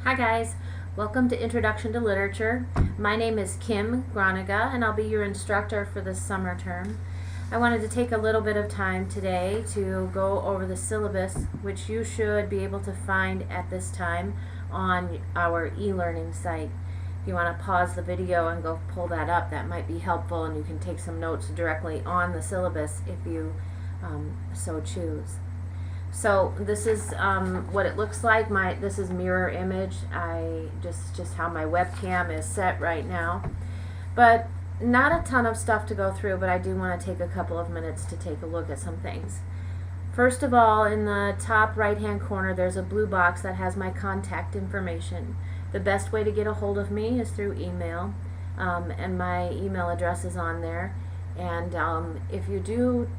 Hi guys, welcome to Introduction to Literature. My name is Kim Groniga and I'll be your instructor for this summer term. I wanted to take a little bit of time today to go over the syllabus, which you should be able to find at this time on our e-learning site. If you want to pause the video and go pull that up, that might be helpful, and you can take some notes directly on the syllabus if you so choose. So this is what it looks like. This is mirror image. Just how my webcam is set right now. But not a ton of stuff to go through, but I do want to take a couple of minutes to take a look at some things. First of all, in the top right hand corner there's a blue box that has my contact information. The best way to get a hold of me is through email, and my email address is on there. And if you do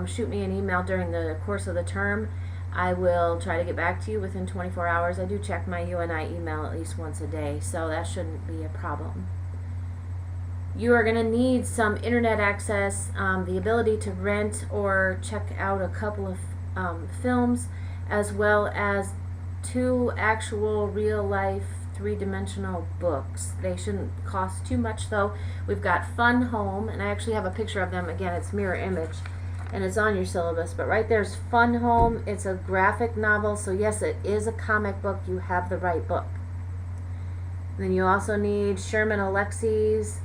shoot me an email during the course of the term, I will try to get back to you within 24 hours. I do check my UNI email at least once a day, so that shouldn't be a problem. You are going to need some internet access, the ability to rent or check out a couple of films, as well as 2 actual real-life 3-dimensional books. They shouldn't cost too much though. We've got Fun Home, and I actually have a picture of them. Again, it's mirror image and it's on your syllabus, but right there's Fun Home. It's a graphic novel, so yes, it is a comic book. You have the right book. And then you also need Sherman Alexie's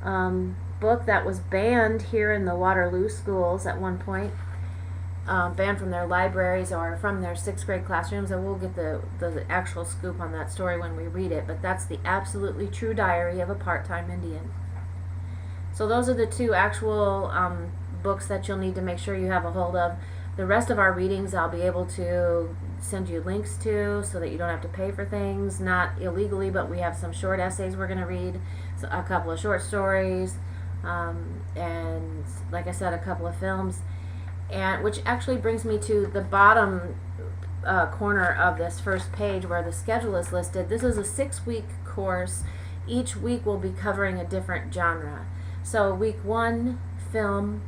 book that was banned here in the Waterloo schools at one point, banned from their libraries or from their 6th grade classrooms, and we'll get the actual scoop on that story when we read it, but that's The Absolutely True Diary of a Part-Time Indian. So those are the 2 actual books that you'll need to make sure you have a hold of. The rest of our readings I'll be able to send you links to so that you don't have to pay for things, not illegally, but we have some short essays we're going to read, so a couple of short stories, and like I said, a couple of films, and which actually brings me to the bottom corner of this first page where the schedule is listed. This is a 6-week course. Each week will be covering a different genre. So week 1, film.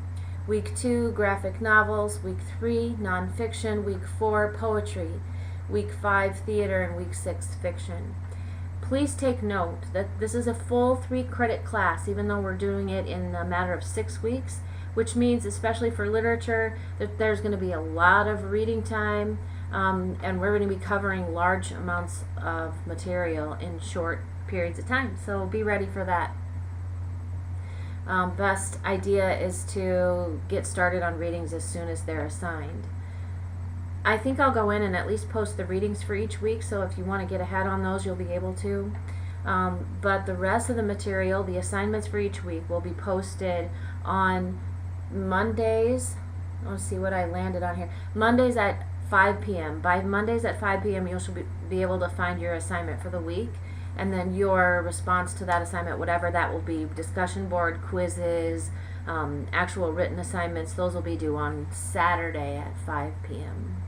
Week 2, graphic novels. Week 3, nonfiction. Week 4, poetry. Week 5, theater. And week 6, fiction. Please take note that this is a full 3-credit class, even though we're doing it in a matter of 6 weeks, which means, especially for literature, that there's going to be a lot of reading time, and we're going to be covering large amounts of material in short periods of time. So be ready for that. Best idea is to get started on readings as soon as they're assigned. I think I'll go in and at least post the readings for each week, so if you want to get ahead on those, you'll be able to. But the rest of the material, the assignments for each week, will be posted on Mondays. Let's see what I landed on here. Mondays at 5 p.m. By Mondays at 5 p.m. you should be able to find your assignment for the week, and then your response to that assignment, whatever that will be, discussion board, quizzes, actual written assignments, those will be due on Saturday at 5 p.m.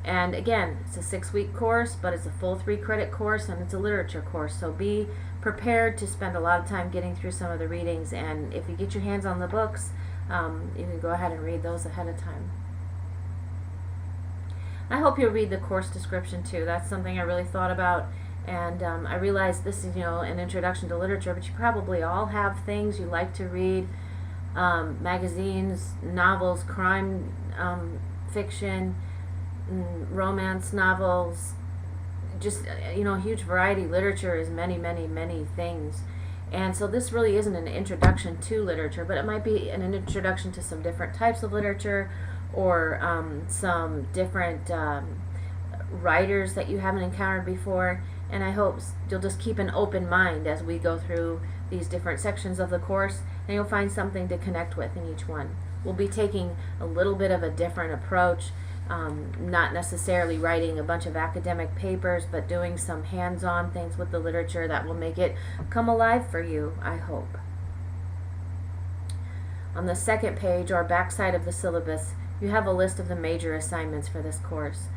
And again, it's a 6-week course, but it's a full 3-credit course, and it's a literature course, so be prepared to spend a lot of time getting through some of the readings, and if you get your hands on the books, you can go ahead and read those ahead of time. I hope you'll read the course description too. That's something I really thought about, and I realize this is, an introduction to literature, but you probably all have things you like to read, magazines, novels, crime fiction, romance novels, just a huge variety. Literature is many, many, many things, and so this really isn't an introduction to literature, but it might be an introduction to some different types of literature, or some different writers that you haven't encountered before. And I hope you'll just keep an open mind as we go through these different sections of the course, and you'll find something to connect with in each one. We'll be taking a little bit of a different approach, not necessarily writing a bunch of academic papers, but doing some hands-on things with the literature that will make it come alive for you, I hope. On the second page, or backside of the syllabus, you have a list of the major assignments for this course.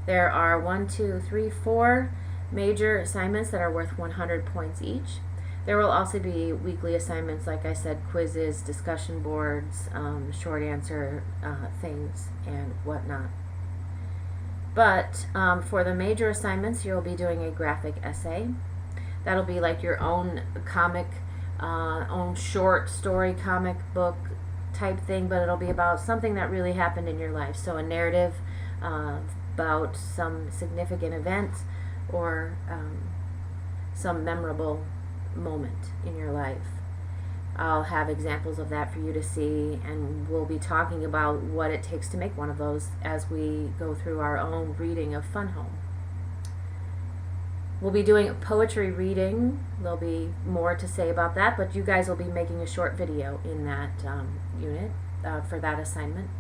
There are 4 major assignments that are worth 100 points each. There will also be weekly assignments, like I said, quizzes, discussion boards, short answer things, and whatnot. But for the major assignments, you'll be doing a graphic essay. That'll be like your own comic, own short story comic book type thing, but it'll be about something that really happened in your life. So a narrative about some significant event or some memorable moment in your life. I'll have examples of that for you to see, and we'll be talking about what it takes to make one of those as we go through our own reading of Fun Home. We'll be doing a poetry reading. There'll be more to say about that, but you guys will be making a short video in that unit for that assignment.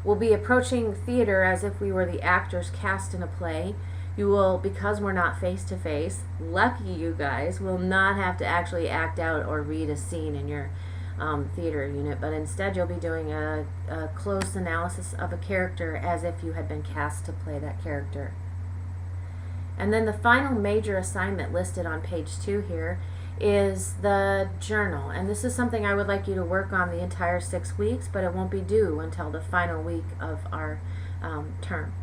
We'll be approaching theater as if we were the actors cast in a play. You will, because we're not face-to-face, lucky you guys, will not have to actually act out or read a scene in your theater unit, but instead you'll be doing a close analysis of a character as if you had been cast to play that character. And then the final major assignment listed on page 2 here is the journal. And this is something I would like you to work on the entire 6 weeks, but it won't be due until the final week of our term.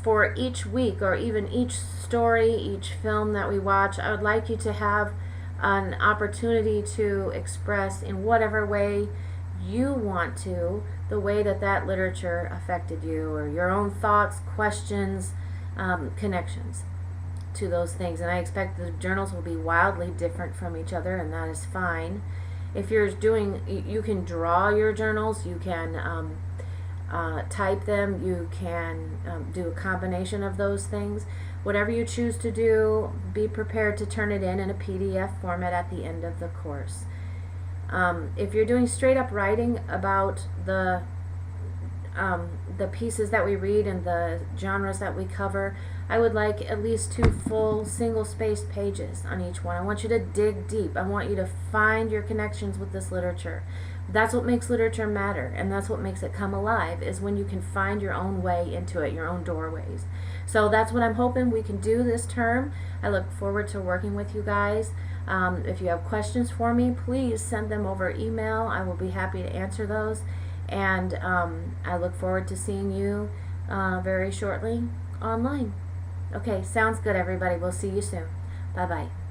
For each week, or even each story, each film that we watch, I would like you to have an opportunity to express in whatever way you want to, the way that that literature affected you, or your own thoughts, questions, connections to those things. And I expect the journals will be wildly different from each other, and that is fine. If you're doing, you can draw your journals, you can type them, you can do a combination of those things. Whatever you choose to do, be prepared to turn it in a PDF format at the end of the course. If you're doing straight up writing about the pieces that we read and the genres that we cover, I would like at least 2 full single-spaced pages on each one. I want you to dig deep. I want you to find your connections with this literature. That's what makes literature matter, and that's what makes it come alive, is when you can find your own way into it, your own doorways. So that's what I'm hoping we can do this term. I look forward to working with you guys. If you have questions for me, please send them over email. I will be happy to answer those. And I look forward to seeing you very shortly online. Okay, sounds good, everybody. We'll see you soon. Bye-bye.